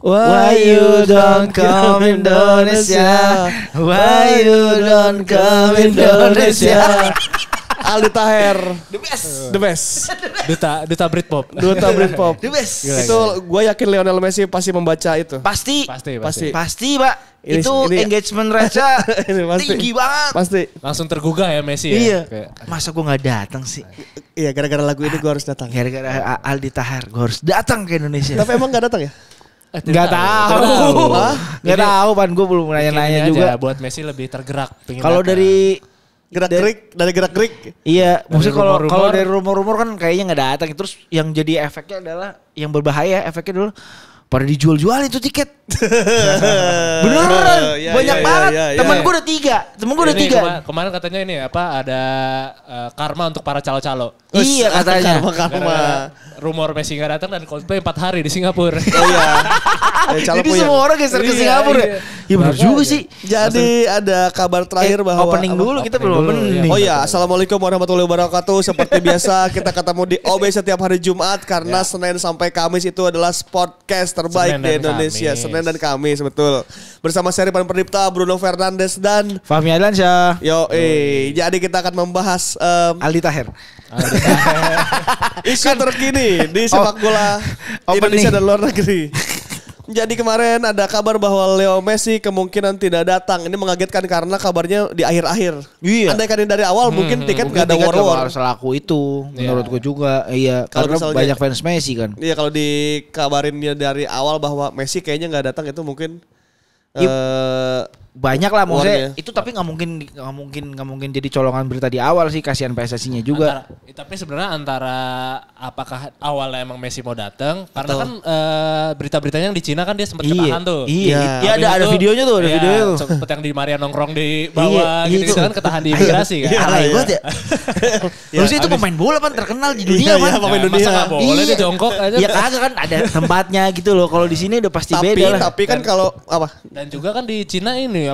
Why you don't come Indonesia? Why you don't come Indonesia? Aldi Taher. The best. Duta Britpop. Duta Britpop. The best. Itu gue yakin Lionel Messi pasti membaca itu. Pasti, Pak. Ini engagement rate-nya pasti. tinggi banget. Pasti. Langsung tergugah ya Messi Iya. ya. Masa gue gak datang sih? Iya, gara-gara lagu ini gue harus datang. Gara-gara Aldi Taher gue harus datang ke Indonesia. Tapi emang gak datang ya? Gak tahu. Gak tahu, Pan. Gue belum nanya-nanya juga. Buat Messi lebih tergerak. Kalau dari gerak-gerik. Iya, maksudnya kalau rumor-rumor. dari rumor-rumor kan kayaknya nggak datang. Terus yang jadi efeknya adalah yang berbahaya efeknya dulu pada dijual-jual itu tiket. Beneran, banyak banget. Temen gue udah 3. Temen gue udah 3. Kemarin katanya ini ada karma untuk para calo-calo. Iya katanya. Karma. Rumor Messi gak datang dan Coldplay 4 hari di Singapura. Oh iya. Jadi semua orang geser ke Singapura ya? Iya bener juga sih. Jadi ada kabar terakhir bahwa opening dulu kita belum opening. Oh iya, assalamualaikum warahmatullahi wabarakatuh. Seperti biasa kita ketemu di OB setiap hari Jumat karena Senin sampai Kamis itu adalah podcast terbaik di Indonesia. Senin dan Kamis, betul. Bersama Seri Pan Perdipta, Bruno Fernandes dan Fahmi Adlansyah. Jadi kita akan membahas Aldi Taher. isu terkini di sepak bola Indonesia dan luar negeri. Jadi kemarin ada kabar bahwa Leo Messi kemungkinan tidak datang. Ini mengagetkan karena kabarnya di akhir-akhir. Iya. Andaikan dari awal mungkin tiket nggak ada war-war. Harus laku itu menurutku juga. Iya, karena misalnya, banyak fans Messi kan. Iya, kalau dikabarinnya dari awal bahwa Messi kayaknya nggak datang itu mungkin banyak lah maksudnya itu, tapi nggak mungkin jadi colongan berita di awal sih, kasihan PSSI-nya juga. Tapi sebenarnya antara apakah awalnya emang Messi mau datang karena kan berita-beritanya yang di Cina kan dia sempat ketahan tuh. Iya, ada videonya tuh, videonya tuh. Sempat yang di Maria nongkrong di bawah gitu kan, ketahan di imigrasi kan. Alay banget ya. Terus itu pemain bola kan terkenal di dunia kan. Pemain dunia. Masa nggak boleh dia jongkok aja. Ya kagak kan ada tempatnya gitu loh. Kalau di sini udah pasti beda lah. Tapi kan kalau apa? Dan juga kan di Cina ini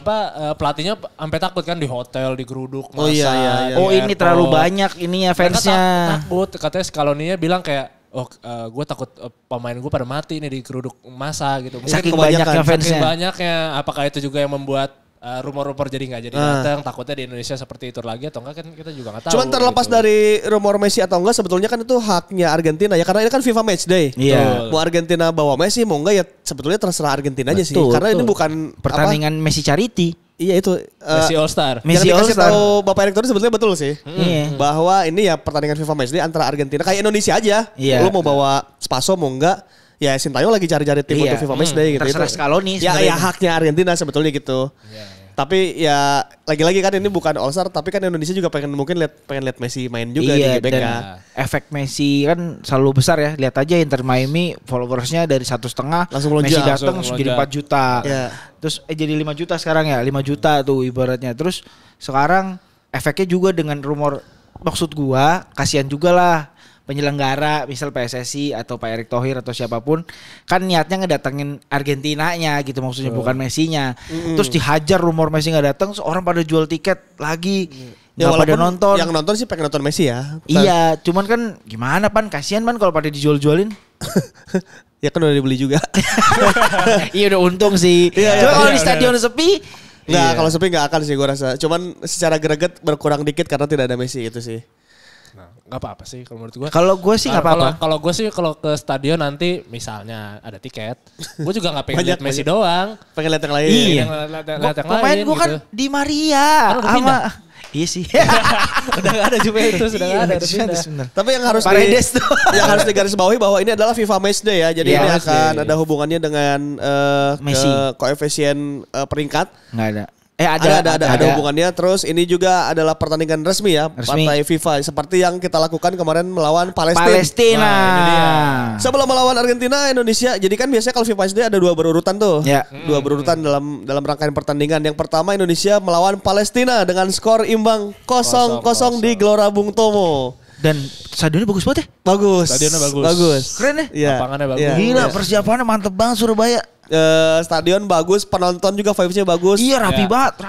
pelatihnya sampai takut kan di hotel digeruduk masa. Oh iya. Oh ini terlalu banyak ininya fansnya. Takut katanya Scaloni-nya bilang kayak gue takut pemain gue pada mati nih digeruduk masa gitu. Mungkin saking banyaknya fansnya. Saking banyaknya, apakah itu juga yang membuat rumor-rumor jadi nggak jadi datang? Takutnya di Indonesia seperti itu lagi atau enggak kan kita juga nggak tahu. Cuman terlepas gitu. dari rumor Messi atau enggak, sebetulnya kan itu haknya Argentina ya, karena ini kan FIFA Match Day. Iya. Mau Argentina bawa Messi mau enggak ya sebetulnya terserah Argentina aja sih. Karena ini bukan pertandingan Messi Charity. Iya itu Messi All Star. Messi All Star. Tahu Bapak Erick Thohir sebetulnya betul sih. Bahwa ini ya pertandingan FIFA Match Day antara Argentina kayak Indonesia aja. Lu mau bawa Spaso mau enggak? Ya Sintayong lagi cari-cari tim untuk FIFA Match Day gitu. Terserah Scaloni. Ya haknya Argentina sebetulnya gitu. Tapi ya lagi-lagi kan ini bukan All Star, tapi kan Indonesia juga pengen lihat Messi main juga di GBK. Dan efek Messi kan selalu besar ya. Lihat aja Inter Miami followersnya dari 1,5 langsung melonjak. Messi datang jadi 4 juta. Yeah. Terus jadi 5 juta sekarang ya, 5 juta tuh ibaratnya. Terus sekarang efeknya juga dengan rumor, maksud gua kasihan juga lah penyelenggara misal PSSI atau Pak Erick Thohir atau siapapun kan niatnya ngedatengin Argentinanya gitu, maksudnya bukan Messinya. Terus dihajar rumor Messi nggak datang, orang pada jual tiket lagi nggak pada nonton. Yang nonton sih pengen nonton Messi ya. Iya, cuman kan gimana Pan, kasihan Pan kalau pada dijual-jualin. Ya kan udah dibeli juga. Iya udah untung sih. Cuma kalau di stadion sepi nggak, kalau sepi nggak akan sih gue rasa. Cuman secara greget berkurang dikit karena tidak ada Messi itu sih. Nah, nggak apa-apa sih kalau menurut gue. Kalau gue sih nggak apa-apa. Kalau gue sih kalau ke stadion nanti misalnya ada tiket, gue juga nggak pengen lihat Messi doang. Pengen lihat yang lain. Iya. Pemain gue kan gitu. Di Maria sama. Iya sih. Udah gak ada Juventus, udah gak ada. Tapi yang harus yang harus digarisbawahi bahwa ini adalah FIFA Match Day ya. Jadi ini akan ada hubungannya dengan Messi. Koefisien peringkat. Nggak ada. Ada hubungannya. Terus ini juga adalah pertandingan resmi ya, partai FIFA seperti yang kita lakukan kemarin melawan Palestina. Nah, sebelum melawan Argentina, Indonesia. Jadi kan biasanya kalau FIFA SD ada 2 berurutan tuh. Ya. 2 berurutan dalam rangkaian pertandingan. Yang pertama Indonesia melawan Palestina dengan skor imbang 0-0 di Gelora Bung Tomo. Dan stadionnya bagus banget ya? Bagus. Stadionnya bagus. Bagus. Keren ya? Iya. Lapangannya bagus. Gila, persiapannya mantep banget Surabaya. Stadion bagus, penonton juga vibes-nya bagus. Iya rapi banget.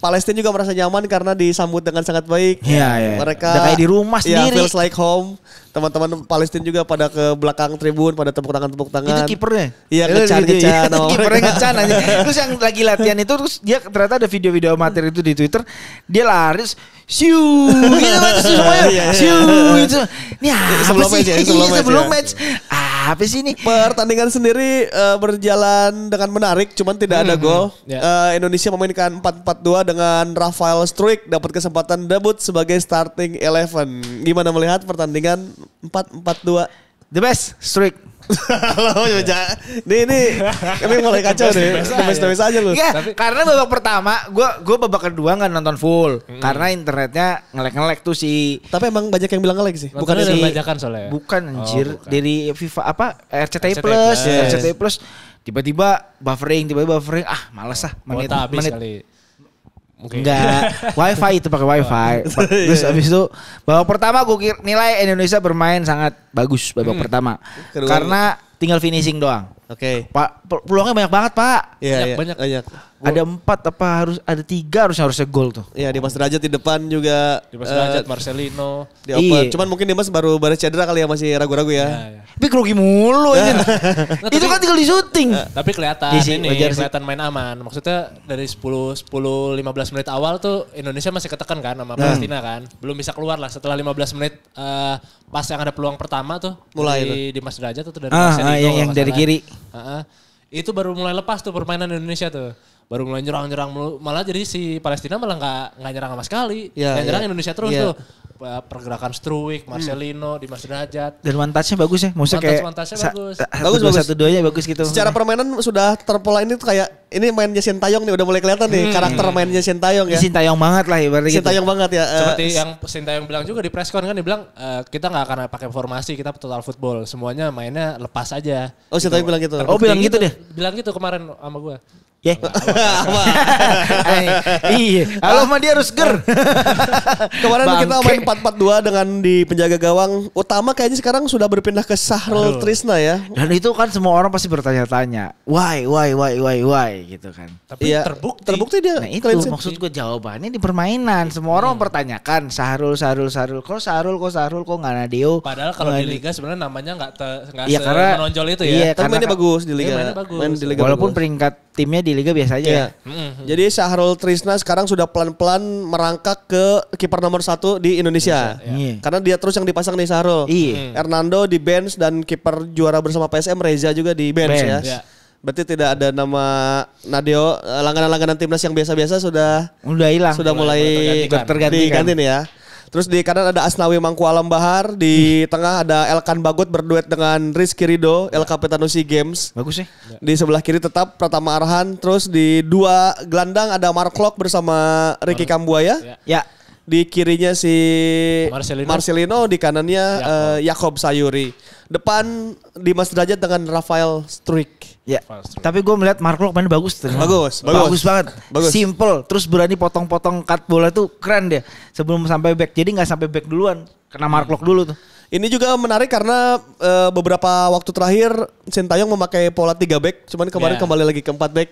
Palestina juga merasa nyaman karena disambut dengan sangat baik. Iya. Mereka udah kayak di rumah sendiri. feels like home. Teman-teman Palestina juga pada ke belakang tribun, pada tepuk tangan. Itu kipernya. Iya, ngecan. Kipernya ngecan aja. Terus yang lagi latihan itu terus dia ternyata ada video-video amatir itu di Twitter. Dia lari siu gitu kan semuanya. Siu itu. Ini apa sebelum match. Apa sih ini? Pertandingan sendiri berjalan dengan menarik, cuman tidak ada gol. Indonesia memainkan 4-4-2 dengan Rafael Struijk dapat kesempatan debut sebagai starting 11. Gimana melihat pertandingan 4-4-2? The best, Struijk. Ini mulai kacau nih. The best aja lu. Iya, karena babak pertama gue babak kedua nggak nonton full karena internetnya ngelek tuh si. Tapi emang banyak yang bilang ngelek sih. Bukan dari bajakan soalnya. Bukan anjir, dari FIFA RCTI Plus. Tiba-tiba buffering, males ah menit. Enggak, wifi itu pakai wifi. Terus abis itu babak pertama gue nilai Indonesia bermain sangat bagus babak pertama. Karena tinggal finishing doang. Oke. Pak, peluangnya banyak banget Pak. Iya, banyak. Ada 4 apa ada 3 harusnya gol tuh. Iya, Dimas Derajat di depan juga. Dimas Derajat, Marcelino. Iya. Cuman mungkin Dimas baru cedera kali ya, masih ragu-ragu ya. Iya. Tapi grogi mulu ini. Itu kan tinggal di syuting. Tapi kelihatan kelihatan main aman. Maksudnya dari 10-15 menit awal tuh Indonesia masih ketekan kan sama Palestina kan. Belum bisa keluar lah setelah 15 menit pas yang ada peluang pertama tuh. Mulai Dimas Derajat tuh dari Marcelino. Yang dari kiri. Itu baru mulai lepas tuh permainan Indonesia tuh. Baru mulai nyerang malah jadi si Palestina malah nggak nyerang sama sekali. Yang nyerang Indonesia terus tuh. Pergerakan Struijk, Marcelino, Dimas Derajat. Dan one touch-nya bagus ya. Maksudnya kayak bagus. Bagus. 1-2-nya bagus gitu. Secara permainan sudah terpola ini tuh kayak ini mainnya Sintayong nih udah mulai kelihatan nih karakter mainnya Sintayong ya. Sintayong banget lah ibaratnya gitu. Sintayong banget ya. Seperti yang Sintayong bilang juga di press con kan dia bilang kita nggak akan pakai formasi, kita total football. Semuanya mainnya lepas aja. Oh Sintayong bilang gitu. Oh bilang gitu deh. Bilang gitu kemarin sama gue. Ya. Iya. Kalau mah dia harus ger. Kemarin kita main 4-4-2 dengan di penjaga gawang utama kayaknya sekarang sudah berpindah ke Sahrul Trisna ya. Dan itu kan semua orang pasti bertanya-tanya, why gitu kan. Tapi ya, terbukti dia. Nah itu maksud gue jawabannya di permainan. Semua orang mempertanyakan Sahrul. Kok nggak Nadeo? Padahal kalau di liga sebenarnya namanya nggak menonjol itu ya. Iya, tapi mainnya bagus di liga. Main di liga walaupun peringkat timnya di liga biasa aja. Jadi Sahrul Trisna sekarang sudah pelan-pelan merangkak ke kiper nomor 1 di Indonesia. Karena dia terus yang dipasang nih Sahrul. Hernando di bench dan kiper juara bersama PSM Reza juga di bench ya. Berarti tidak ada nama Nadeo, langganan-langganan timnas yang biasa-biasa sudah hilang. Sudah mulai tergantikan ya. Terus di kanan ada Asnawi Mangkualam Bahar, di tengah ada Elkan Bagot berduet dengan Rizky Ridho, El Capitano SEA Games. Bagus ya. Di sebelah kiri tetap Pratama Arhan, terus di dua gelandang ada Mark Klok bersama Ricky Kambuaya. Ya. Di kirinya si Marcelino, di kanannya Yakob Sayuri. Depan Dimas Derajat dengan Rafael Struijk. Ya. Tapi gue melihat Mark Klok main bagus. Bagus banget. Simple. Terus berani potong-potong cut bola tuh keren dia. Sebelum sampai back. Jadi nggak sampai back duluan. Kena Mark Klok dulu tuh. Ini juga menarik karena beberapa waktu terakhir Sintayong memakai pola 3 back. Cuman kemarin kembali lagi ke 4 back.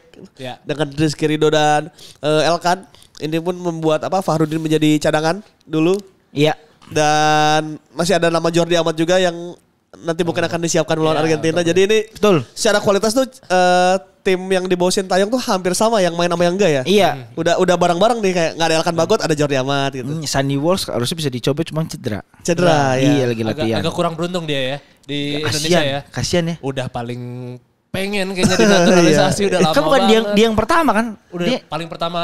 Dengan Rizky Ridho dan Elkan. Ini pun membuat Fahrudin menjadi cadangan dulu. Iya. Dan masih ada nama Jordi Amat juga yang nanti mungkin akan disiapkan melawan Argentina. Betul. Jadi ini secara kualitas tuh tim yang di bawah Sintayong tuh hampir sama yang main sama yang enggak ya. Iya. Udah bareng-bareng nih kayak nggak ada Elkan Bagot, ada Jordi Amat gitu. Sandy Walsh harusnya bisa dicoba cuma cedera. Ya. Iya lagi latihan. Agak kurang beruntung dia ya di Indonesia ya. Kasian ya. Udah paling pengen kayaknya dinaturalisasi udah lama kan bukan banget. dia yang pertama kan? Udah dia paling pertama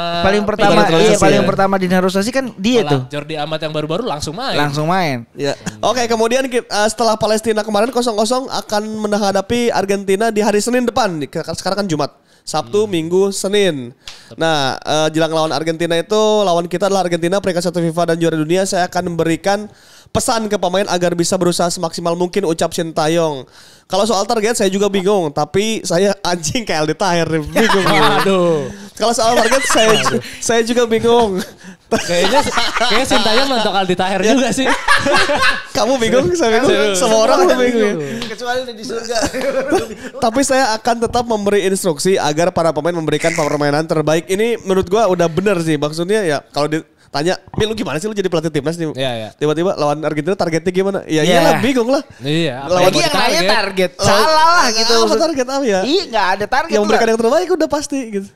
pertama dinaturalisasi kan dia tuh. Jordi Amat yang baru-baru langsung main. Ya. Oke, kemudian setelah Palestina kemarin 0-0 akan menghadapi Argentina di hari Senin depan. Sekarang kan Jumat. Sabtu, Minggu, Senin. Nah, jelang lawan Argentina itu, lawan kita adalah Argentina, peringkat 1 FIFA dan juara dunia. Saya akan memberikan pesan ke pemain agar bisa berusaha semaksimal mungkin, ucap Sintayong. Kalau soal target saya juga bingung, tapi saya anjing kayak Aldi Tahir bingung. Aduh. Kalau soal target saya juga bingung. Kayaknya Sintayong untuk Aldi Taher juga sih. Kamu bingung, saya bingung. Semua orang bingung. Kecuali di surga. Tapi saya akan tetap memberi instruksi agar para pemain memberikan permainan terbaik. Ini menurut gua udah bener sih. Maksudnya ya kalau ditanya, "Mil, lu gimana sih lu jadi pelatih timnas nih?" Iya. Tiba-tiba lawan Argentina targetnya gimana? Ya iyalah, bingung lah. Iya. Lagi yang nanya target. Salah lah gitu. Apa target apa ya? Iya nggak ada target. Yang memberikan yang terbaik udah pasti gitu.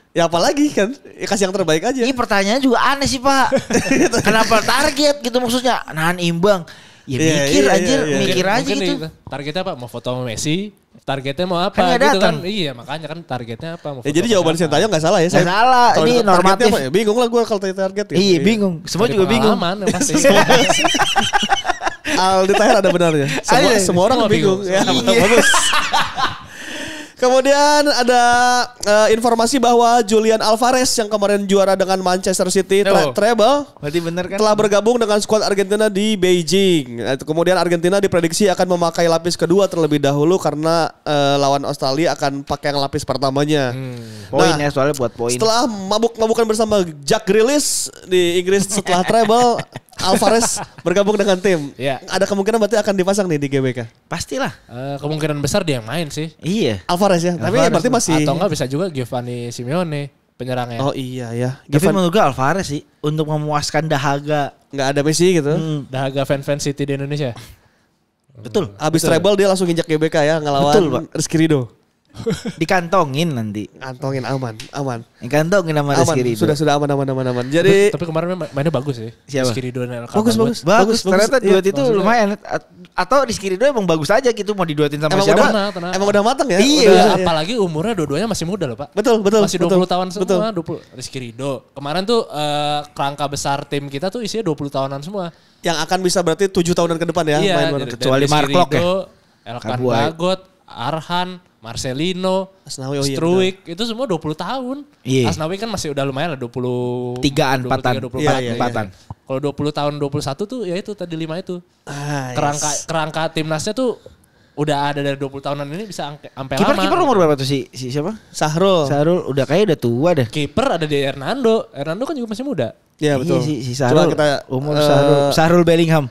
Ya apalagi kan, ya kasih yang terbaik aja. Ini pertanyaannya juga aneh sih Pak. Kenapa target gitu maksudnya? Nahan imbang. Ya mikir anjir, mikir aja gitu. Targetnya apa? Mau foto sama Messi? Targetnya mau apa? Kan gitu datang. kan? Iya makanya kan targetnya apa? Mau Ya jadi jawaban Sintayong nggak salah ya. Nggak salah, ini normatif. Ya, bingung lah gue kalau tanya target. Gitu. Iya bingung, semua juga bingung. Pasti. Aldi Taher ada benarnya. Semua orang bingung. Ya, bagus. Kemudian ada informasi bahwa Julian Alvarez yang kemarin juara dengan Manchester City treble Berarti bener kan? telah bergabung dengan skuad Argentina di Beijing. Kemudian Argentina diprediksi akan memakai lapis kedua terlebih dahulu karena lawan Australia akan pakai yang lapis pertamanya. Poin ya soalnya buat poin. Setelah mabuk-mabukan bersama Jack Grealish di Inggris setelah treble, Alvarez bergabung dengan tim. Ya. Ada kemungkinan berarti akan dipasang nih di GBK. Pastilah. Kemungkinan besar dia yang main sih. Iya. Alvarez ya. Tapi berarti masih. Atau enggak bisa juga Giovanni Simeone penyerangnya. Oh iya ya. Tapi menurut gue Alvarez sih untuk memuaskan dahaga. Nggak ada Messi gitu. Dahaga fan-fan City di Indonesia. Betul. Abis treble dia langsung injak GBK ya ngelawan Betul, Pak. Rizky Ridho. Dikantongin nanti. Kantongin aman. Dikantongin sama Aman. Rizky Ridho. Sudah aman. Jadi Tapi kemarin mainnya bagus sih. Siapa? Rizky Ridho dan Bagus. Ternyata duet itu Maksudnya- lumayan. Atau Rizky Ridho emang bagus aja gitu mau diduetin sama emang siapa. emang udah matang ya? Iya. Udah, Apalagi umurnya dua-duanya masih muda loh Pak. Betul. Masih 20 tahun semua. Betul. 20. Rizky Ridho. Kemarin tuh kerangka besar tim kita tuh isinya 20 tahunan semua. Yang akan bisa berarti 7 tahunan ke depan ya Iya. main bareng. dari Kecuali Rizky Mark Locke Ridho, Elkan Kabuai. Bagot, Arhan, Marcelino, Asnawi, oh iya, Struik, itu semua 20 tahun. Iya. Asnawi kan masih udah lumayan lah 20 Tigaan, empatan. 24. Iya. Empatan. Kalau 20 tahun 21 tuh ya itu tadi 5 itu. Yes. Kerangka timnasnya tuh udah ada dari 20 tahunan ini bisa sampai lama. Kiper umur berapa tuh si siapa? Sahrul. Sarul udah kayak udah tua dah. Kiper ada di Hernando. Hernando kan juga masih muda. Iya betul. Iya, si Coba Sarul. kita Umur Sarul Bellingham.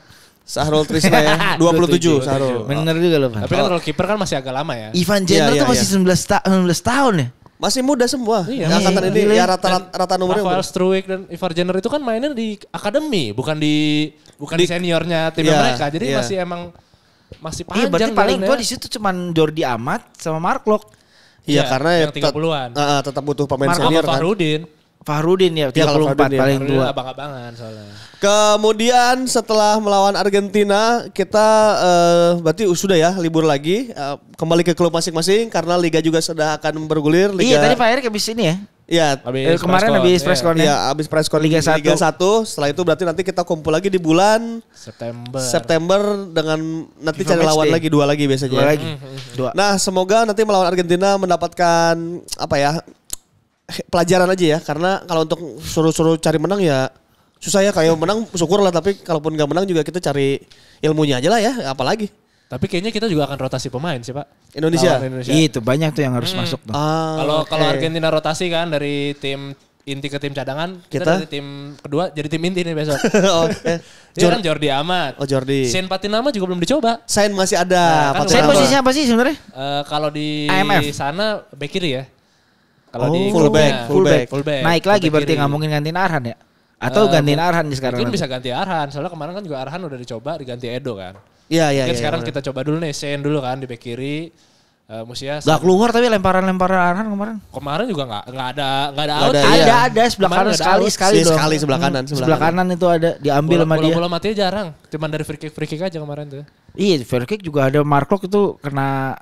Sahrul Trisna ya 27 Sahrul. Bener juga loh Pak. Tapi kan kalau kiper kan masih agak lama ya. Ivan Jenner Iya, tuh masih 19 tahun ya. Masih muda semua. Iya. Yang angkatan ini Gila. ya rata umurnya. Rafael Struik dan Ivar Jenner itu kan mainnya di akademi, bukan di seniornya tim Iya, mereka. Jadi iya. masih Iya panjang. berarti paling jalannya. tua di situ cuman Jordi Amat sama Mark Locke. Iya Iya, karena yang 30-an. tetap butuh pemain Mark senior Sama kan. Fahrudin. Fahrudin ya Iya, kalau 34 Fahrudin ya. paling Fahrudin tua. abang-abangan soalnya. Kemudian setelah melawan Argentina kita berarti sudah ya libur lagi kembali ke klub masing-masing karena liga juga sudah akan bergulir. Liga, Iya tadi Pak Erik habis ini ya. Iya. Kemarin habis press con ya. Iya, habis press con Liga 1. Liga 1. Setelah itu berarti nanti kita kumpul lagi di bulan September dengan nanti FIFA cari lawan Matchday. lagi 2 lagi biasanya. Dua lagi. Dua. Nah, semoga nanti melawan Argentina mendapatkan apa ya? Pelajaran aja ya karena kalau untuk suruh-suruh cari menang ya susah ya, kayak menang syukur lah, tapi kalaupun nggak menang juga kita cari ilmunya aja lah ya, apalagi. Tapi kayaknya kita juga akan rotasi pemain sih Pak. Indonesia. Lawan Itu banyak tuh yang harus masuk tuh. Kalau oke. Argentina rotasi kan dari tim inti ke tim cadangan, kita dari tim kedua jadi tim inti nih besok. Oke. Dia kan Jordi Amat. Oh Jordi. Sen Patinama juga belum dicoba. Sain masih ada. Nah, kan Saya Kenapa? posisinya apa sih sebenarnya? Kalau di IMF. sana back kiri ya. Kalau di fullback, klubnya, fullback. Naik lagi fullback berarti kiri. nggak mungkin gantiin Arhan ya? Atau gantiin Arhan nih sekarang? Mungkin nanti? bisa ganti Arhan. Soalnya kemarin kan juga Arhan udah dicoba diganti Edo kan. Iya. Mungkin sekarang kita coba dulu nih Sen dulu kan di back kiri. Musias. Gak keluar tapi lemparan-lemparan Arhan kemarin. Kemarin juga nggak ada Ada, out. iya. Ada sebelah Kemarin kanan ada sekali out. sekali dong. Sekali sebelah kanan, Sebelah kanan itu ada diambil sama dia. Bola matinya jarang. Cuman dari free kick aja kemarin tuh. Iya, free kick juga ada Mark Locke itu kena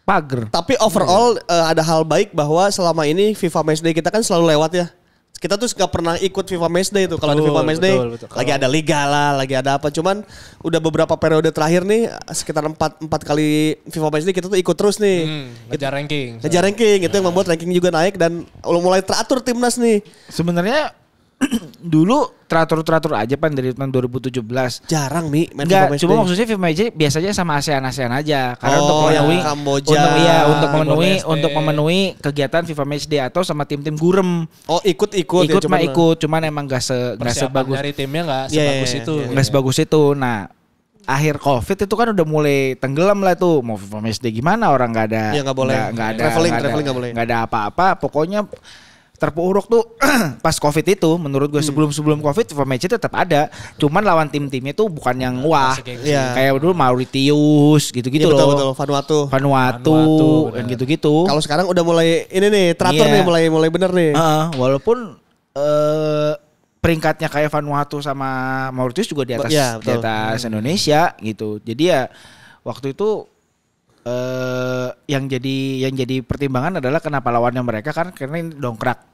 pagar. Tapi overall ada hal baik bahwa selama ini FIFA Matchday kita kan selalu lewat ya. Kita tuh gak pernah ikut FIFA Matchday tuh. Kalau di FIFA Matchday betul. lagi ada liga lah, lagi ada apa. Cuman udah beberapa periode terakhir nih sekitar 4 kali FIFA Matchday kita tuh ikut terus nih. Ngejar ranking. Ngejar ranking itu yang membuat ranking juga naik dan mulai teratur timnas nih. Sebenarnya dulu teratur aja Pan dari tahun 2017. Jarang nih main Enggak, FIFA Matchday. cuma maksudnya FIFA Matchday biasanya sama ASEAN aja. Karena untuk yang memenuhi Kamboja. untuk memenuhi kegiatan FIFA Matchday atau sama tim-tim gurem. Oh, ikut Ikut mah ikut, cuman emang enggak sebagus dari timnya enggak sebagus itu. Enggak sebagus itu. Nah, akhir Covid itu kan udah mulai tenggelam lah tuh. Mau FIFA Matchday gimana, orang enggak ada. Ya enggak boleh. Enggak ada Traveling enggak boleh. Enggak ada apa-apa. Pokoknya terpuruk tuh pas Covid itu menurut gue sebelum Covid FIFA Matchday tetap ada. Cuman lawan tim-timnya tuh bukan yang wah. Kayak dulu Mauritius gitu-gitu loh. Betul, Vanuatu dan gitu-gitu. Kalau sekarang udah mulai ini nih, teratur nih mulai bener nih. Walaupun peringkatnya kayak Vanuatu sama Mauritius juga di atas Indonesia gitu. Jadi ya waktu itu yang jadi pertimbangan adalah kenapa lawannya mereka kan karena ini dongkrak.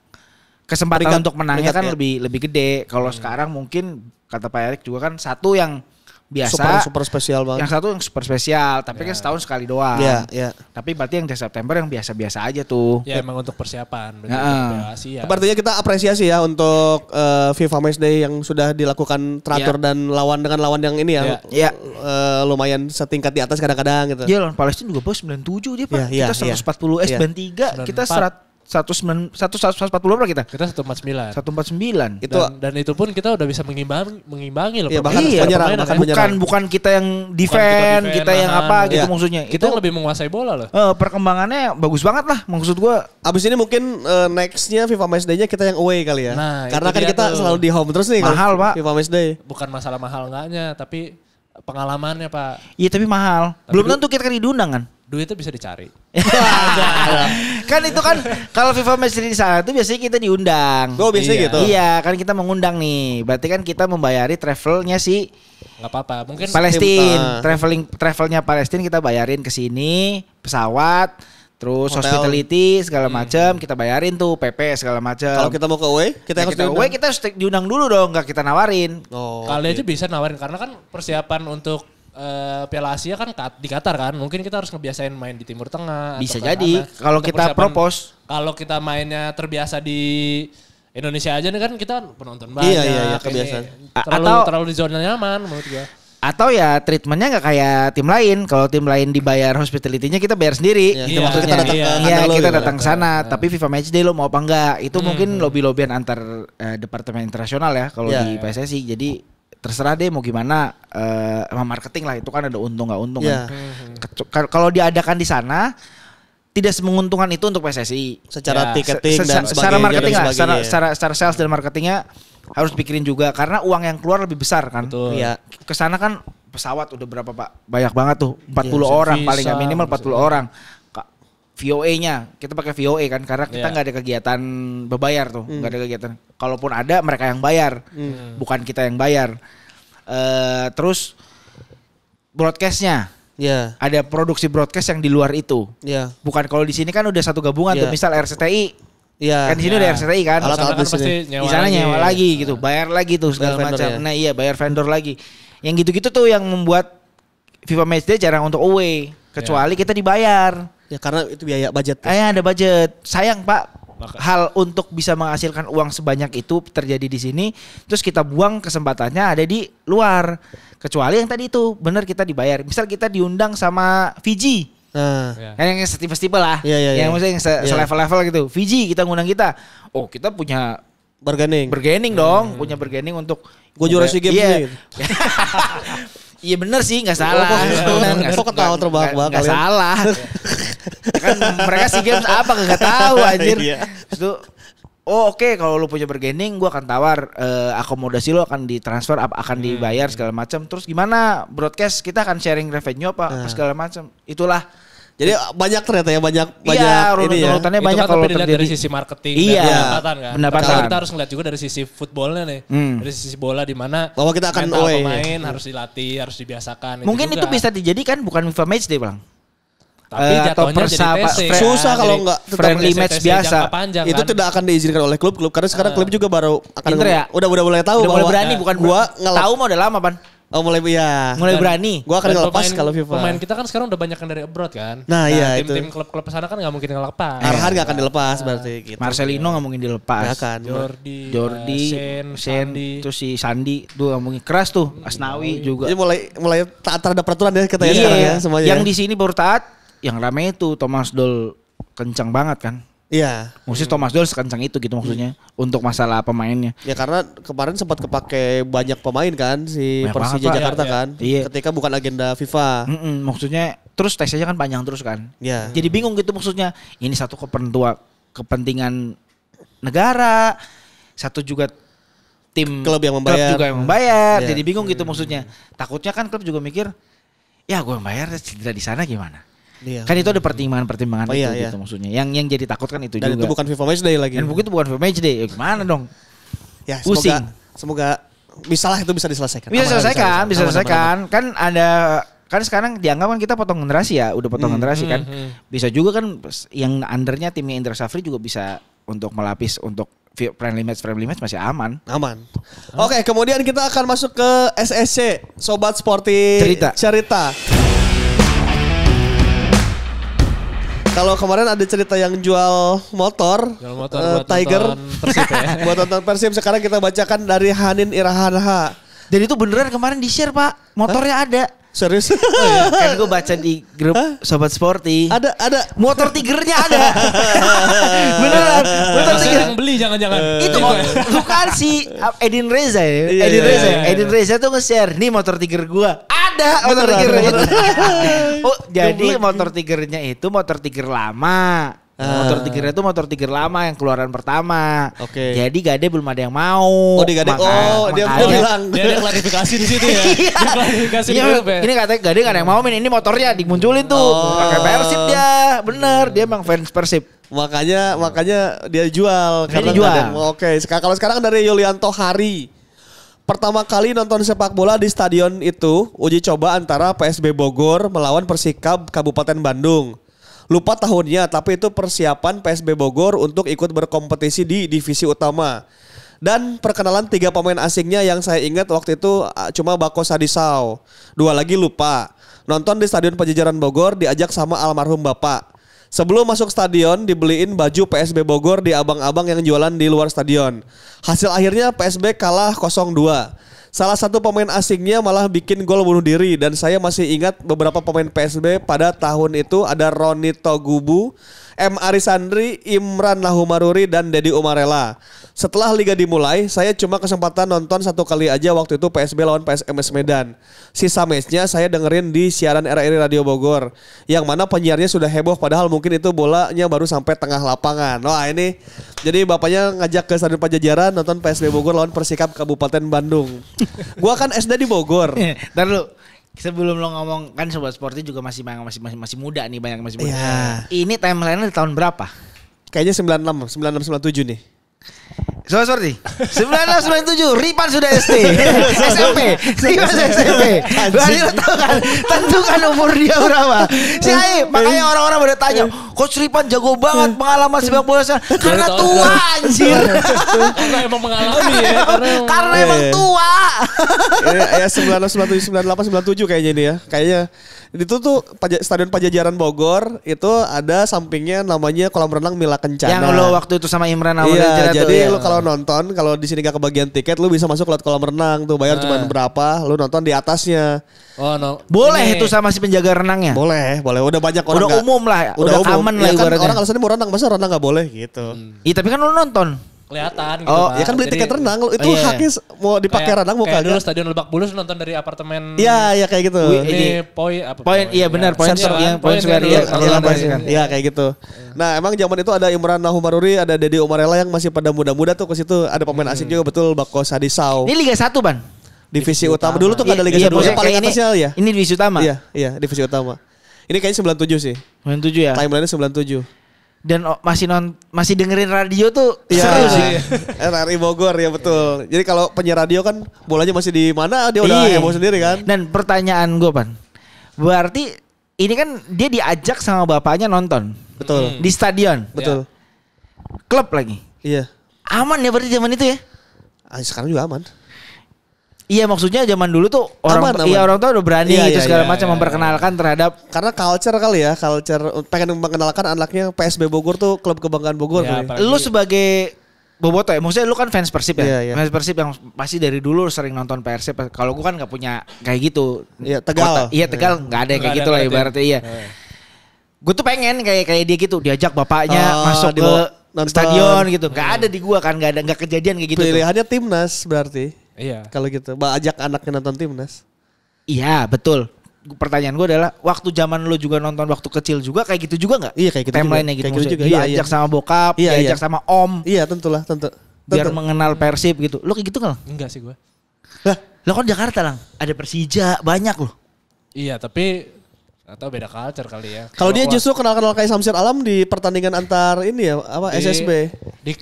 Kesempatan untuk menangnya kan lebih gede. Kalau sekarang mungkin kata Pak Erik juga kan satu yang biasa, super spesial banget. Yang satu yang super spesial, tapi kan setahun sekali doang. Tapi berarti yang di September yang biasa-biasa aja tuh. Ya emang untuk persiapan. Artinya kita apresiasi ya untuk FIFA Matchday yang sudah dilakukan teratur dan dengan lawan yang ini ya. Lumayan setingkat di atas kadang-kadang gitu. Iya, lawan Palestina juga bos 97 dia Pak. Kita 140 band 3, kita 140 berapa kita? Kita 149. 149. Dan itu pun kita udah bisa mengimbangi loh. Iya, bukan kita yang defend, kita yang apa gitu maksudnya. Kita yang lebih menguasai bola loh. Perkembangannya bagus banget lah maksud gua. Abis ini mungkin nextnya FIFA Matchday-nya kita yang away kali ya. Nah, karena kan kita selalu di home terus nih. Mahal Pak. FIFA Matchday. Bukan masalah mahal enggaknya, tapi pengalamannya Pak. Iya tapi mahal. Belum tentu kita kan diundang kan. Duitnya bisa dicari. Kan itu kan kalau FIFA Matchday di sana tuh biasanya kita diundang. Oh biasanya gitu. Iya kan kita mengundang nih. Berarti kan kita membayari travelnya si nggak apa-apa. Mungkin Palestina, travelnya Palestina kita bayarin ke sini, pesawat, terus hospitality segala macam kita bayarin tuh PP segala macam. Kalau kita mau ke away, kita harus diundang dulu dong, nggak kita nawarin. Kali aja bisa nawarin karena kan persiapan untuk Piala Asia kan di Qatar kan. Mungkin kita harus ngebiasain main di Timur Tengah. Bisa jadi kalau kita propose. Kalau kita mainnya terbiasa di Indonesia aja nih kan kita penonton banyak. Iya kebiasaan. Terlalu di zona nyaman menurut gua. Atau ya treatmentnya nggak kayak tim lain. Kalau tim lain dibayar hospitality-nya kita bayar sendiri. Maksudnya kita datang ke sana. Tapi FIFA Matchday lo mau apa enggak? Itu mungkin lobby-lobbyan antar departemen internasional ya kalau di PSSI. Jadi terserah deh mau gimana sama marketing lah itu kan ada untung nggak untung kan. Kalau diadakan di sana tidak semenguntungkan itu untuk PSSI secara tiketing dan sebagainya. Secara marketing lah, secara sales dan marketingnya harus pikirin juga karena uang yang keluar lebih besar kan. Iya. Kesana kan pesawat udah berapa Pak? Banyak banget tuh 40 orang paling nggak minimal 40 orang. VOA-nya kita pakai VOA kan karena kita nggak ada kegiatan berbayar tuh, nggak ada kegiatan. Kalaupun ada mereka yang bayar, bukan kita yang bayar. Terus broadcastnya, ada produksi broadcast yang di luar itu. Bukan kalau di sini kan udah satu gabungan tuh, misal RCTI. Kan di sini udah RCTI kan. Alat-alat di sana nyewa lagi gitu, bayar lagi tuh segala macam. Nah iya bayar vendor lagi. Yang gitu-gitu tuh yang membuat FIFA Matchday jarang untuk away, kecuali kita dibayar. Ya karena itu biaya budget. Ada budget. Sayang Pak, hal untuk bisa menghasilkan uang sebanyak itu terjadi di sini, terus kita buang kesempatannya ada di luar. Kecuali yang tadi itu, benar kita dibayar. Misal kita diundang sama Fiji. Yang setipe-setipe lah. Yang maksudnya yang selevel-level gitu. Fiji kita ngundang kita. Oh kita punya bargaining dong. Punya bargaining untuk gue juara SEA Games nih. Iya bener sih, nggak salah. Kok ketawa terbahak-bahak nggak salah. Kan mereka SEA Games apa nggak tahu anjir. Itu oke, kalau lu punya bargaining gue akan tawar akomodasi lu akan ditransfer akan dibayar segala macam. Terus gimana broadcast kita akan sharing revenue apa segala macam. Itulah. Jadi banyak ternyata ya banyak ini ya. Runutannya banyak kan kalau dilihat dari sisi marketing pendapatan kan. Kalau kita harus ngeliat juga dari sisi footballnya nih. Dari sisi bola di mana bahwa kita akan pemain harus dilatih, harus dibiasakan. Mungkin itu bisa dijadikan bukan FIFA Matchday Bang. Tapi jatuhnya jadi susah kalau enggak friendly match biasa. Itu tidak akan diizinkan oleh klub-klub karena sekarang klub juga baru akan udah mulai tahu bahwa mulai berani bukan gua tahu mah udah lama Pan. Oh mulai berani. Gua akan ngelepas kalau FIFA. Pemain kita kan sekarang udah banyak yang dari abroad kan. Nah iya itu. Tim-tim klub-klub sana kan gak mungkin ngelepas. Arhan gak akan dilepas berarti gitu. Marcelino gak mungkin dilepas. Gak akan. Jordi, Sen, terus si Sandi tuh ngomongin keras tuh. Asnawi juga. Jadi mulai taat terhadap peraturan ya kita sekarang ya semuanya. Yang di sini baru taat, yang rame itu Thomas Doll kencang banget kan. Iya. Maksudnya Thomas Doll sekencang itu gitu maksudnya untuk masalah pemainnya. Ya karena kemarin sempat kepake banyak pemain kan si Persija Jakarta kan. Iya. Ketika bukan agenda FIFA. Maksudnya terus tesnya kan panjang terus kan. Iya. Jadi bingung gitu maksudnya. Ini satu kepentingan negara, satu juga tim klub yang membayar. Jadi bingung gitu maksudnya. Takutnya kan klub juga mikir, ya gue membayar cedera di sana gimana? Iya. Kan itu ada pertimbangan gitu maksudnya. Yang jadi takut kan itu dan juga. Dan itu bukan FIFA Matchday lagi. Dan itu bukan FIFA Matchday. Ya gimana dong? Ya pusing. Semoga bisalah itu bisa diselesaikan. Bisa selesaikan. Kan ada sekarang dianggap kan kita potong generasi ya, udah potong generasi kan. Bisa juga kan yang undernya timnya Indra Safri juga bisa untuk melapis untuk friendly match masih aman. Oke, kemudian kita akan masuk ke SSC, Sobat Sporty Cerita. Kalau kemarin ada cerita yang jual motor Tiger Persib ya. buat nonton Persib, sekarang kita bacakan dari Hanin Irahanha. Dan itu beneran kemarin di-share Pak, motornya ada. Serius? Oh iya. Kan gue baca di grup Sobat Sporty. Ada motor Tigernya ada. Beneran. Motor Tiger yang beli jangan-jangan. Itu bukan si Edin Reza ya. Edin Reza tuh nge-share, "Nih motor Tiger gua." Ada motor Tiger. Oh, jadi motor Tigernya itu motor Tiger lama. Motor Tiger itu motor Tiger lama yang keluaran pertama. Oke. Jadi Gade belum ada yang mau. Oh, di Gade. Dia bilang. Dia ada klarifikasi di situ ya. Klarifikasi di grup ya. Ini katanya Gade gak ada yang mau ini motornya dimunculin tuh. Pakai Persib dia. Bener, dia emang fans Persib. Makanya dia jual karena jual. Oke, kalau sekarang dari Yulianto Hari. Pertama kali nonton sepak bola di stadion itu uji coba antara PSB Bogor melawan Persikab Kabupaten Bandung. Lupa tahunnya, tapi itu persiapan PSB Bogor untuk ikut berkompetisi di divisi utama. Dan perkenalan 3 pemain asingnya yang saya ingat waktu itu cuma Bako Sadisau. 2 lagi lupa. Nonton di Stadion Pajajaran Bogor diajak sama almarhum bapak. Sebelum masuk stadion dibeliin baju PSB Bogor di abang-abang yang jualan di luar stadion. Hasil akhirnya PSB kalah 0-2. Salah satu pemain asingnya malah bikin gol bunuh diri dan saya masih ingat beberapa pemain PSB pada tahun itu ada Roni Togubu, M. Arisandri, Imran Lahumaruri, dan Dedi Umarela. Setelah liga dimulai, saya cuma kesempatan nonton 1 kali aja waktu itu PSB lawan PSMS Medan. Sisa matchnya saya dengerin di siaran RRI Radio Bogor, yang mana penyiarnya sudah heboh padahal mungkin itu bolanya baru sampai tengah lapangan. Wah ini, jadi bapaknya ngajak ke Stadion Pajajaran nonton PSB Bogor lawan Persikab Kabupaten Bandung. Gua kan SD di Bogor. Ntar lu. Sebelum lo ngomong kan Sobat Sporty juga masih muda nih, banyak masih muda. Yeah. Ini timeline-nya di tahun berapa? Kayaknya 96 97 nih. Sobat Sporty 9697 Ripan sudah SD SMP Ripan sudah SMP. Berarti lo tau kan tentukan umur dia berapa. Si Aib, makanya orang-orang pada tanya, Coach Ripan jago banget pengalaman sepak bola. Karena tua anjir. Karena emang mengalami ya. Karena emang tua. Ya 96 97 98 97 kayaknya ini ya. Kayaknya itu tuh Stadion Pajajaran Bogor itu ada sampingnya namanya kolam renang Mila Kencana. Yang lo waktu itu sama Imran awal. Iya, jadi lo kalau nonton, kalau di sini gak kebagian tiket, lo bisa masuk lewat kolam renang tuh, bayar cuma berapa, lo nonton di atasnya. Oh no. Boleh itu sama si penjaga renangnya? Boleh. Udah banyak orang. Udah umum lah, udah common lah kan orang alasannya mau renang, masa renang gak boleh gitu. Iya tapi kan lo nonton. Kelihatan gitu. Oh, ya kan beli tiket renang itu haknya mau dipakai renang mau kagak. Dulu Stadion Lebak Bulus nonton dari apartemen. Iya, kayak gitu. Ini poin iya benar, poin square ya. Iya, kayak gitu. Nah, emang zaman itu ada Imran Lahumaruri, ada Dedi Umarela yang masih pada muda-muda tuh ke situ. Ada pemain asing juga betul, Bako Sadisau. Ini Liga 1, Ban. Divisi utama. Dulu tuh gak ada Liga 1. Yang paling atasnya ya. Ini divisi utama. Iya, divisi utama. Ini kayaknya 97 sih. 97 ya. Timeline-nya 97. Dan masih dengerin radio tuh seru sih. RRI Bogor ya betul. Jadi kalau penyiar radio kan bolanya masih di mana dia udah heboh sendiri kan. Dan pertanyaan gue Pan, berarti ini kan dia diajak sama bapaknya nonton. Betul. Di stadion. Betul. Klub lagi. Iya. Aman ya berarti zaman itu ya? Sekarang juga aman. Iya maksudnya zaman dulu tuh orang tua udah berani itu segala macam memperkenalkan terhadap karena culture kali ya, pengen mengenalkan anaknya PSB Bogor tuh klub kebanggaan Bogor. Lu sebagai Boboto ya, maksudnya lu kan fans Persib ya, fans Persib yang pasti dari dulu sering nonton Persib. Kalau gue kan nggak punya kayak gitu. Iya Tegal. Tegal nggak ada kayak gitu lah ibaratnya iya. Gue tuh pengen kayak dia gitu, diajak bapaknya masuk ke stadion gitu. Nggak ada di gua kan, nggak kejadian kayak gitu. Pilihannya timnas berarti. Iya. Kalau gitu, ajak anaknya nonton timnas. Iya betul. Pertanyaan gue adalah waktu zaman lu juga nonton waktu kecil juga kayak gitu juga nggak? Iya kayak gitu. Timeline-nya gitu. Kayak gitu juga. Diajak sama bokap, diajak sama om. Iya tentu. Biar mengenal Persib gitu. Lu kayak gitu nggak? Enggak sih gue. Lah, lo kan Jakarta lang, ada Persija banyak loh. Iya tapi atau beda culture kali ya. Kalau dia justru kenal kayak Samsir Alam di pertandingan antar ini ya, SSB. Di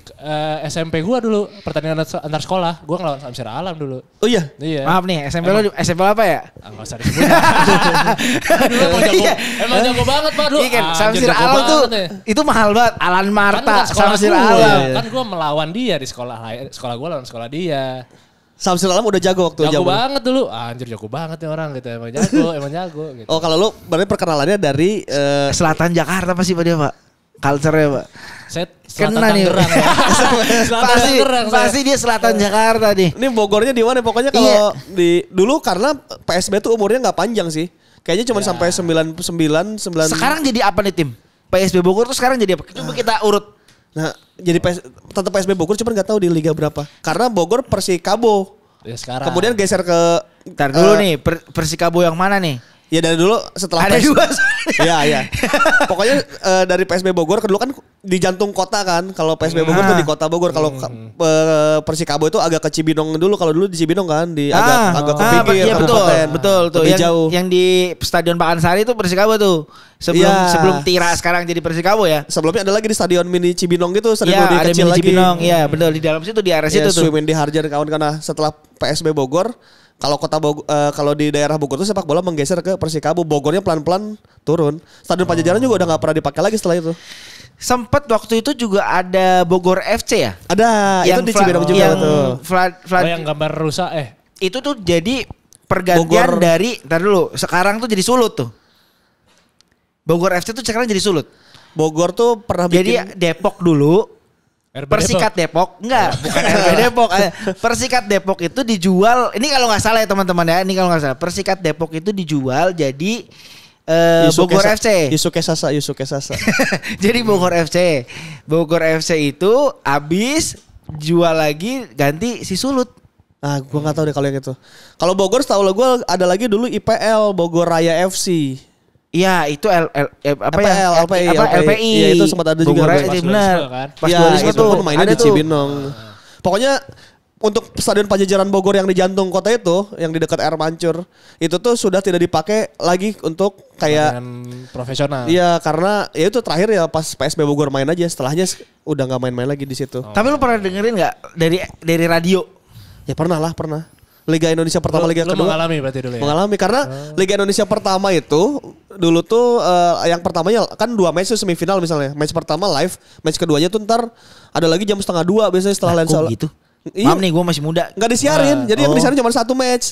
SMP gua dulu pertandingan antar sekolah, gua ngelawan Samsir Alam dulu. Oh iya? Iya. Maaf nih, SMP lo SMP apa ya? Enggak usah disebut. Emang jago banget Pak dulu. Iya kan, Samsir Alam tuh itu mahal banget. Alan Marta, Samsir Alam. Kan gua melawan dia di sekolah gua lawan sekolah dia. Samsir Alam udah jago waktu jago banget dulu. Anjir jago banget nih orang gitu. Emang jago gitu. Oh kalau lu berarti perkenalannya dari Selatan Jakarta pasti Pak dia Pak. Culture-nya Pak. Selatan Tangerang ya. Pasti dia Selatan Jakarta nih. Ini Bogornya di mana? Pokoknya kalau dulu karena PSB tuh umurnya nggak panjang sih. Kayaknya cuma sampai 99. Sekarang jadi apa nih tim? PSB Bogor tuh sekarang jadi apa? Coba kita urut. Nah, jadi tetap PSB Bogor cuma nggak tahu di liga berapa. Karena Bogor Persikabo. Ya sekarang. Kemudian geser ke Ntar dulu nih, Persikabo yang mana nih? Ya dari dulu setelah ada dua. Iya. Pokoknya dari PSB Bogor ke dulu kan di jantung kota kan. Kalau PSB Bogor tuh di kota Bogor. Kalau Persikabo itu agak ke Cibinong dulu. Kalau dulu di Cibinong kan agak ke pinggir kabupaten. Betul tuh. Lebih jauh. Yang di Stadion Pakansari itu Persikabo tuh. Sebelum Tira sekarang jadi Persikabo ya. Sebelumnya ada lagi di Stadion Mini Cibinong gitu. Stadion ada kecil Mini lagi. Cibinong. Iya betul di dalam situ di area situ tuh. Swimin di Harjan kawan-kawan. Setelah PSB Bogor. Kalau di daerah Bogor tuh sepak bola menggeser ke Persikabo. Bogornya pelan-pelan turun. Stadion Pajajaran juga udah gak pernah dipakai lagi setelah itu. Sempet waktu itu juga ada Bogor FC ya? Ada, yang itu di Cibinong juga tuh. Yang gambar rusak Itu tuh jadi pergantian Bogor. Ntar dulu, sekarang tuh jadi Sulut tuh. Bogor FC tuh sekarang jadi Sulut. Bogor tuh pernah jadi Depok dulu. Persikat Depok enggak, bukan RB Depok. Persikat Depok itu dijual, ini kalau nggak salah ya teman-teman ya, ini kalau nggak salah. Persikat Depok itu dijual jadi Bogor FC. Yusuke Sasa. Jadi Bogor FC itu habis jual lagi ganti si Sulut. Ah, gue nggak tahu deh kalau yang itu. Kalau Bogor setahu gue ada lagi dulu IPL Bogor Raya FC. Iya itu LPI. Iya itu sempat ada juga. Benar. Pas dualisme tuh mainnya di Cibinong. Pokoknya untuk Stadion Pajajaran Bogor yang di jantung kota itu, yang di dekat air mancur, itu tuh sudah tidak dipakai lagi untuk kayak profesional. Iya karena ya itu terakhir ya pas PSB Bogor main aja, setelahnya udah nggak main-main lagi di situ. Tapi lu pernah dengerin nggak dari radio? Ya pernah. Liga Indonesia pertama, Liga kedua. Mengalami berarti dulu ya? Mengalami karena Liga Indonesia pertama itu dulu tuh yang pertamanya kan 2 match tuh semifinal misalnya. Match pertama live, match keduanya tuh ntar ada lagi jam 1:30 biasanya setelah lensa. Gitu? Maaf nih gue masih muda. Nggak disiarin, jadi yang disiarin cuma 1 match.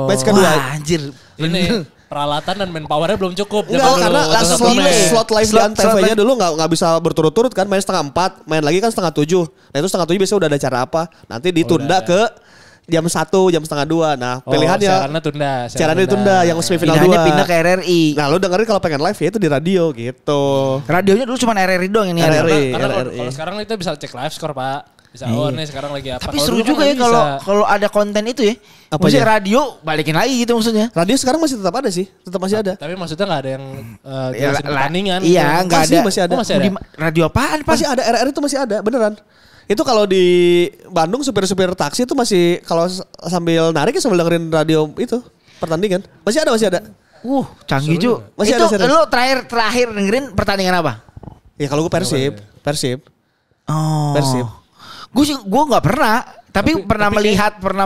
Match kedua. Wah anjir. Ini peralatan dan manpowernya belum cukup. Enggak, karena langsung slot live di Antv-nya dulu nggak bisa berturut-turut kan. Main 6:30, main lagi kan 6:30. Nah itu 6:30 biasanya udah ada acara apa. Nanti ditunda ke jam 1, jam 1:30. Nah pilihannya siarannya ditunda yang semifinal 2. Pindah ke RRI. Nah lu dengerin kalau pengen live ya itu di radio gitu. Radionya dulu cuma RRI doang ini. Karena kalau sekarang itu bisa cek live score Pak. Bisa nih sekarang lagi apa. Tapi seru juga ya kalau ada konten itu ya. Maksudnya radio balikin lagi gitu maksudnya. Radio sekarang masih tetap ada sih. Tetap masih ada. Tapi maksudnya gak ada yang pertandingan. Iya gak ada. Masih ada. Radio apaan Pak? Masih ada, RRI itu masih ada beneran. Itu kalau di Bandung supir-supir taksi itu masih kalau sambil narik ya sambil dengerin radio itu pertandingan. Masih ada. Canggih juga. Masih itu ada. Lu terakhir dengerin pertandingan apa? Ya kalau gue Persib. Oh. Persib. Gue nggak pernah, tapi pernah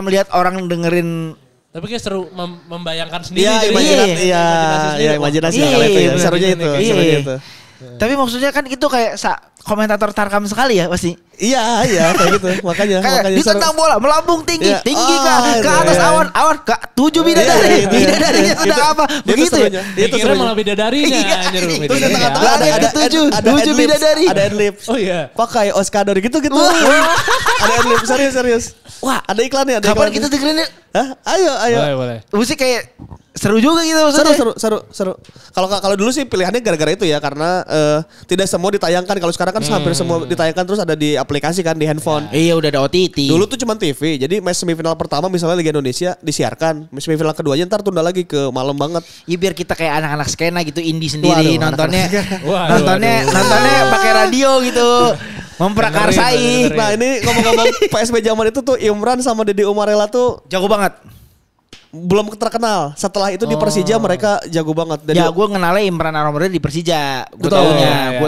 melihat orang dengerin. Tapi kayak seru membayangkan sendiri. Iya, imajinasi kalau itu ya. Serunya itu. Tapi maksudnya kan itu kayak komentator Tarkam sekali ya pasti. Iya kayak gitu. Makanya ditendang bola melambung tinggi, Iya. tinggi ke atas awan ke 7 bidadari. Bidadarinya sedang apa? Begitu ya. Itu Kira malah bidadarinya anjir. Terus di tengah-tengah ada tujuh bidadari. Ada adlib. Oh iya. Pakai Oskador gitu. Ada adlib serius. Wah, ada iklannya, Kapan kita dengerin ya? Hah? Ayo. Boleh. Musik kayak seru juga gitu maksudnya. Seru. Kalau dulu sih pilihannya gara-gara itu ya karena tidak semua ditayangkan. Kalau sekarang kan hampir semua ditayangkan terus ada di aplikasi kan di handphone. Iya udah ada OTT. Dulu tuh cuma TV. Jadi match semifinal pertama misalnya Liga Indonesia disiarkan. Semifinal keduanya ntar tunda lagi ke malam banget. Iya biar kita kayak anak-anak skena gitu indie sendiri. Waduh, nontonnya pakai radio gitu. Memprakarsai. Nah ini ngomong-ngomong PSB zaman itu tuh Imran sama Deddy Umarela tuh jago banget. belum terkenal. Setelah itu di Persija mereka jago banget. Ya gue kenalnya Imran Aromere di Persija. Gue Betul.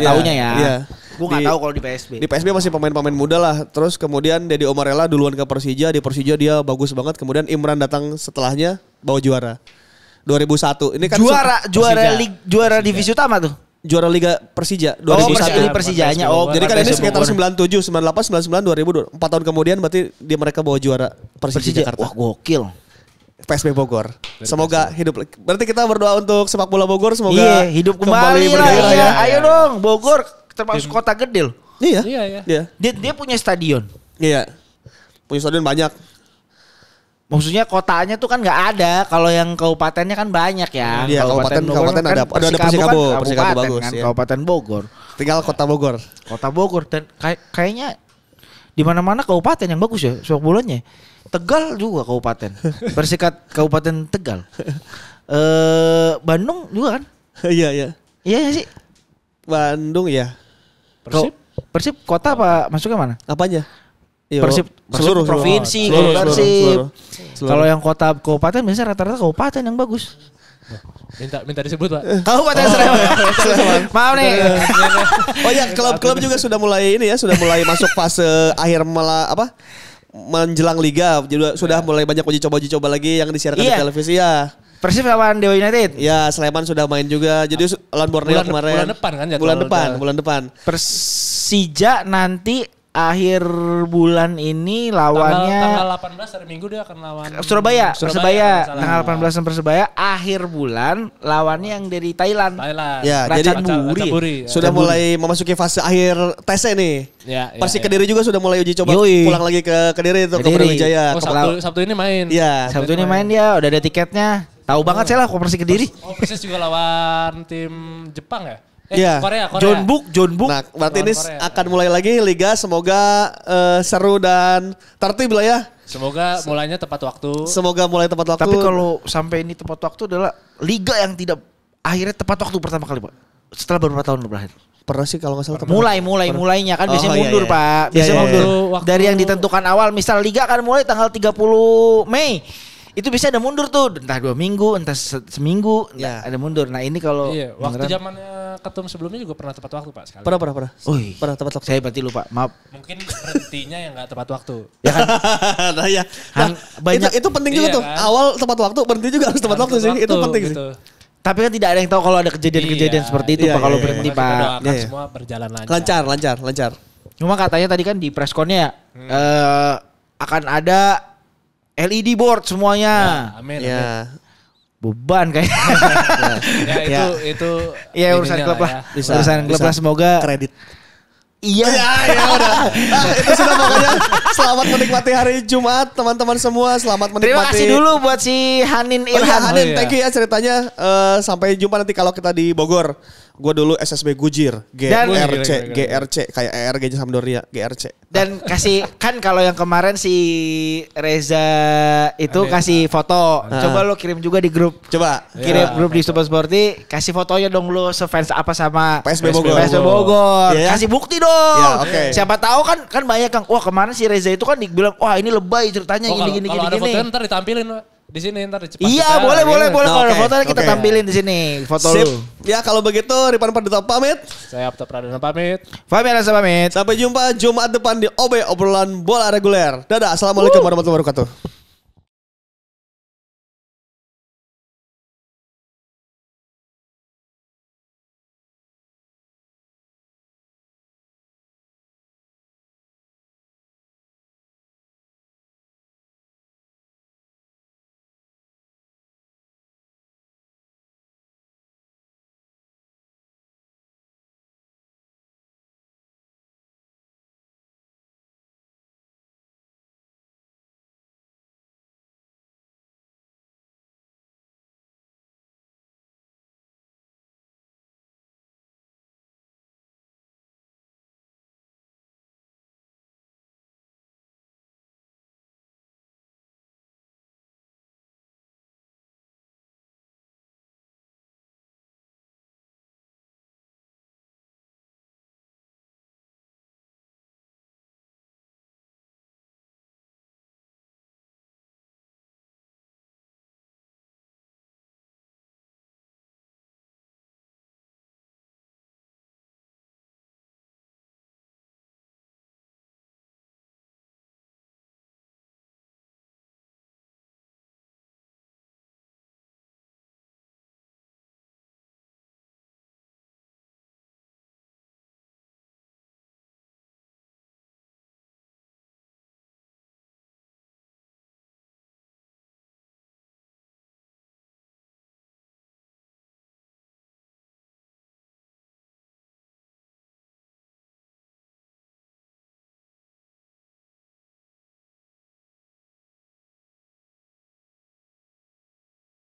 taunya ya. Iya. Gue nggak tahu kalau di PSB. Di PSB masih pemain-pemain muda lah. Terus kemudian Deddy Umarela duluan ke Persija. Di Persija dia bagus banget. Kemudian Imran datang setelahnya bawa juara. 2001. Ini kan juara divisi utama tuh. Juara Liga Persija 2001. ini Persijanya. Jadi kan ini sekitar 97, 98, 99, 2000. 4 tahun kemudian berarti mereka bawa juara Persija Jakarta. Wah gokil. PSB Bogor. Semoga hidup. Berarti kita berdoa untuk sepak bola Bogor semoga hidup kembali lah. bergairah ya. Ayo dong, Bogor termasuk kota gede loh. Iya. Dia punya stadion. Iya. Punya stadion banyak. Maksudnya kotanya tuh kan nggak ada. Kalau yang kabupatennya kan banyak ya. Iya, kabupaten ada Persikabo bagus. Kan, ya. Kabupaten Bogor. Tinggal kota Bogor. Kota Bogor dan kayaknya di mana-mana kabupaten yang bagus ya sepak bolanya. Tegal juga kabupaten. Bersikat Kabupaten Tegal. Bandung juga kan? Iya. Iya gak sih? Bandung ya. Persib kota apa masuknya mana? Apanya? Persib seluruh provinsi, seluruh. Kalau yang kota kabupaten biasanya rata-rata kabupaten yang bagus. Minta disebut Pak. Kabupaten Sleman. Maaf nih. Oh ya, klub-klub juga sudah mulai masuk fase akhir menjelang liga. Juga sudah mulai banyak uji coba lagi yang disiarkan di televisi ya. Persib lawan Dewa United. Ya, Sleman sudah main juga. Jadi lawan Borneo kemarin. Bulan depan. Persija nanti akhir bulan ini lawannya tanggal 18 hari Minggu dia akan lawan Surabaya. Tanggal 18 Persebaya akhir bulan lawannya yang dari Thailand. Ya, Racan jadi Buri. Sudah mulai memasuki fase akhir tesnya nih. Persik Kediri juga sudah mulai uji coba pulang lagi ke Kediri itu ke Brawijaya. Sabtu ini main. Iya. Sabtu ini main dia, udah ada tiketnya. Tahu banget saya lah kok Persik Kediri. Persis juga lawan tim Jepang ya? Korea. John Book. Nah, berarti ini akan mulai lagi liga. Semoga seru dan tertib lah ya. Semoga mulainya tepat waktu. Tapi kalau sampai ini tepat waktu adalah liga yang tidak akhirnya tepat waktu pertama kali Pak. Setelah beberapa tahun berakhir. Pernah sih kalau nggak salah. Mulainya kan biasanya mundur Pak. Biasanya mundur. Dari yang ditentukan awal. Misal liga akan mulai tanggal 30 Mei. Itu bisa ada mundur tuh, entah 2 minggu, entah seminggu, ada mundur. Nah ini kalau waktu zamannya Ketum sebelumnya juga pernah tepat waktu Pak sekali. Pernah. Pernah tepat waktu. Saya berarti lupa, maaf. Mungkin berhentinya yang nggak tepat waktu. Ya kan? Banyak itu penting juga tuh. Kan? Awal tepat waktu, berhenti juga harus tepat waktu sih. Itu penting sih. Tapi kan tidak ada yang tahu kalau ada kejadian-kejadian seperti itu Pak kalau berhenti Pak. Semua berjalan lancar. Cuma katanya tadi kan di pressconnya akan ada LED board semuanya. Amin. Beban kayak. Itu urusan klub lah. Urusan klub lah semoga kredit. Iya. Udah. Itu sudah pokoknya. Selamat menikmati hari Jumat teman-teman semua. Selamat menikmati. Terima kasih dulu buat si Hanin Ilham. Hanin, thank you ya ceritanya. Sampai jumpa nanti kalau kita di Bogor. Gue dulu SSB Gujir, GRC kayak ERG Sampdoria, GRC. Dan kasih kan kalau yang kemarin si Reza itu kasih foto. Coba lo kirim juga di grup. Kirim grup di Super Sporty, kasih fotonya dong lo sefans apa sama PSB Bogor. Kasih bukti dong. Okay. Siapa tahu kan banyak Kang. Wah, kemarin si Reza itu kan dibilang wah ini lebay ceritanya gini. Kalau ada fotonya ntar ditampilin di sini ntar dicepat. Iya, boleh. Kalau ada foto kita tampilin di sini foto lu. Ya, kalau begitu Ripan Pardito pamit. Saya Apta Pradana pamit. Fahmi Aransa pamit. Sampai jumpa Jumat depan di OB obrolan bola reguler. Dadah, assalamualaikum warahmatullahi wabarakatuh.